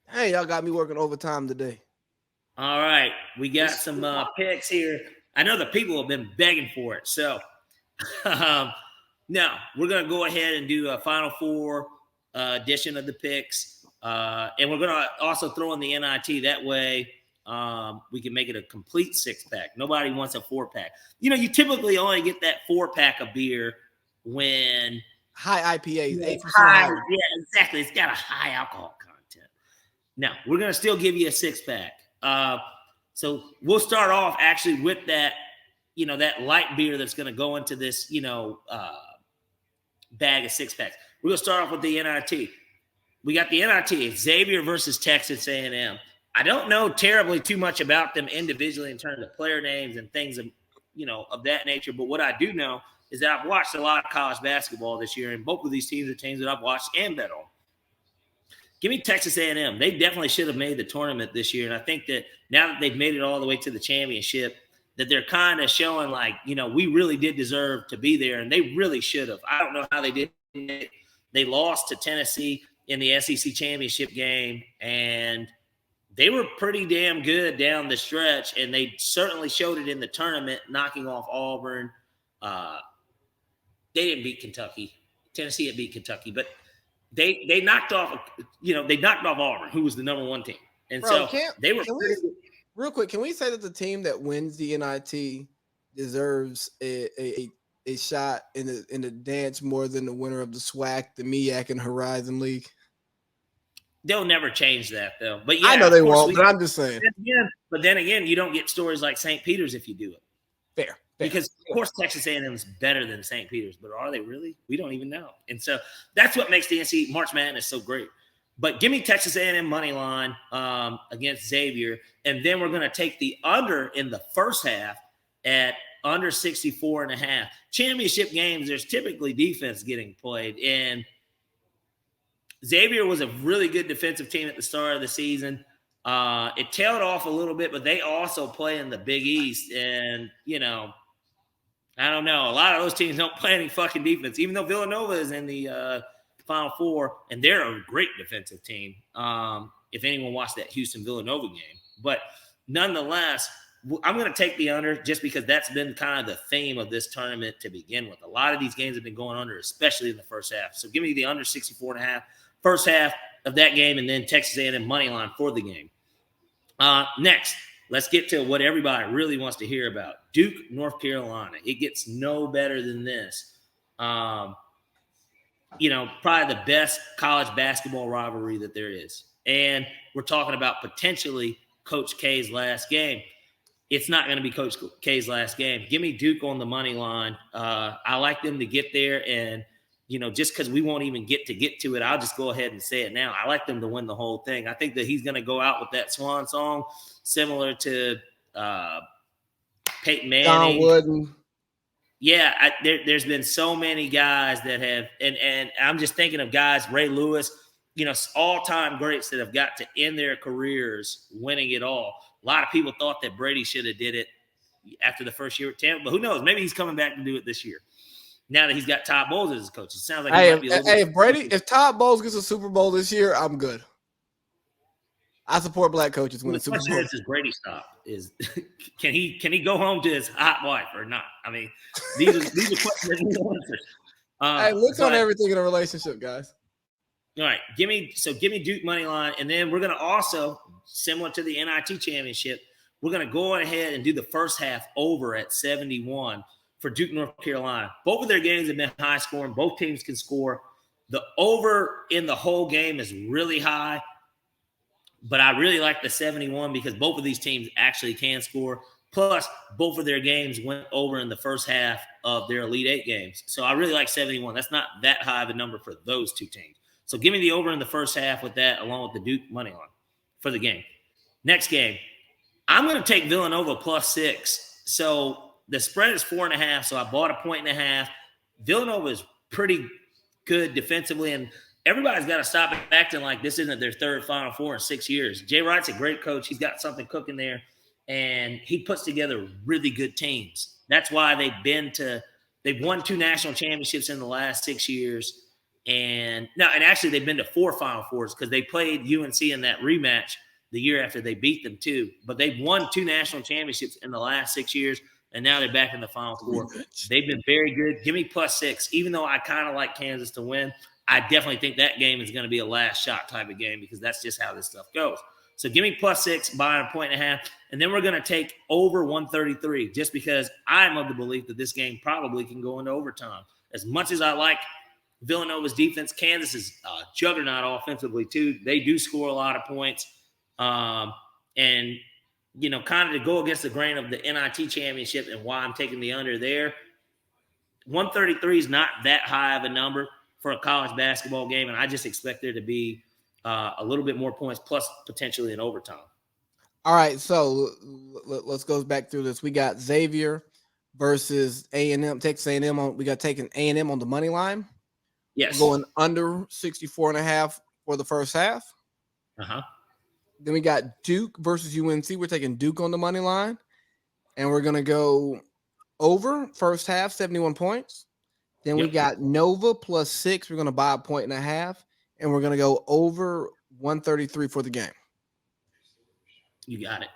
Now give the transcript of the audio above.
Hey, y'all got me working overtime today. All right, we got some picks here. I know the people have been begging for it, so um, now we're going to go ahead and do a Final Four edition of the picks, and we're going to also throw in the NIT. That way, we can make it a complete 6-pack. Nobody wants a 4-pack. You know, you typically only get that 4-pack of beer when high IPAs, 8% high. higher. Yeah, exactly. It's got a high alcohol content. Now we're going to still give you a 6-pack. So we'll start off actually with that, that light beer that's going to go into this, bag of 6-packs. We're going to start off with the NIT. We got the NIT, Xavier versus Texas A&M. I don't know terribly too much about them individually in terms of player names and things of that nature. But what I do know is that I've watched a lot of college basketball this year, and both of these teams are teams that I've watched and bet on. Give me Texas A&M. They definitely should have made the tournament this year, and I think that now that they've made it all the way to the championship, that they're kind of showing like, we really did deserve to be there, and they really should have. I don't know how they did. They lost to Tennessee in the SEC championship game, and they were pretty damn good down the stretch, and they certainly showed it in the tournament, knocking off Auburn. They didn't beat Kentucky. Tennessee had beat Kentucky, but they knocked off Auburn, who was the number one team, and Bro, they were real quick. Can we say that the team that wins the NIT deserves a shot in the dance more than the winner of the SWAC, the MEAC, and Horizon League? They'll never change that though. But yeah, I know they won't. But I'm just saying. But then again, you don't get stories like St. Peter's if you do it. Fair. Because of course Texas A&M is better than St. Peter's, but are they really? We don't even know. And so that's what makes the NCAA March Madness so great. But give me Texas A&M money line against Xavier, and then we're going to take the under in the first half at under 64.5. Championship games, there's typically defense getting played, and Xavier was a really good defensive team at the start of the season. It tailed off a little bit, but they also play in the Big East, and I don't know. A lot of those teams don't play any fucking defense, even though Villanova is in the Final Four, and they're a great defensive team. If anyone watched that Houston-Villanova game. But nonetheless, I'm going to take the under just because that's been kind of the theme of this tournament to begin with. A lot of these games have been going under, especially in the first half. So give me the under 64.5 first half of that game, and then Texas A&M money line for the game. Next, let's get to what everybody really wants to hear about. Duke, North Carolina. It gets no better than this. Probably the best college basketball rivalry that there is. And we're talking about potentially Coach K's last game. It's not going to be Coach K's last game. Give me Duke on the money line. I like them to get there, and just because we won't even get to it, I'll just go ahead and say it now. I like them to win the whole thing. I think that he's going to go out with that swan song, similar to Peyton Manning. John Wooden. Yeah, there's been so many guys that have, and I'm just thinking of guys, Ray Lewis, all-time greats that have got to end their careers winning it all. A lot of people thought that Brady should have did it after the first year at Tampa, but who knows? Maybe he's coming back to do it this year. Now that he's got Todd Bowles as his coach, it sounds like he might be a little if Todd Bowles gets a Super Bowl this year, I'm good. I support black coaches when the Super Bowl. Is Brady stop? Is can he go home to his hot wife or not? I mean, these are questions that he answers. Hey, look on everything in a relationship, guys. All right, give me Duke money line, and then we're gonna also, similar to the NIT championship, we're gonna go ahead and do the first half over at 71 for Duke, North Carolina. Both of their games have been high scoring. Both teams can score. The over in the whole game is really high, but I really like the 71 because both of these teams actually can score. Plus, both of their games went over in the first half of their Elite Eight games. So I really like 71. That's not that high of a number for those two teams. So give me the over in the first half with that, along with the Duke money line for the game. Next game, I'm going to take Villanova +6. So the spread is 4.5, so I bought 1.5. Villanova is pretty good defensively, and everybody's got to stop acting like this isn't their third Final Four in 6 years. Jay Wright's a great coach. He's got something cooking there, and he puts together really good teams. That's why they've won 2 national championships in the last 6 years, And actually they've been to 4 Final Fours because they played UNC in that rematch the year after they beat them too. But they've won 2 national championships in the last 6 years, and now they're back in the Final Four. They've been very good. Give me +6. Even though I kind of like Kansas to win, I definitely think that game is going to be a last shot type of game because that's just how this stuff goes. So give me +6, buying a 1.5, and then we're going to take over 133 just because I'm of the belief that this game probably can go into overtime. As much as I like Villanova's defense, Kansas is a juggernaut offensively too. They do score a lot of points. And, you know, kind of to go against the grain of the NIT championship and why I'm taking the under there, 133 is not that high of a number for a college basketball game, and I just expect there to be a little bit more points plus potentially an overtime. All right, so let's go back through this. We got Xavier versus A&M, Texas A&M. We got taking A&M on the money line. Yes. We're going under 64.5 for the first half. Uh-huh. Then we got Duke versus UNC. We're taking Duke on the money line. And we're going to go over first half, 71 points. Then we got Nova +6. We're going to buy a 1.5. And we're going to go over 133 for the game. You got it.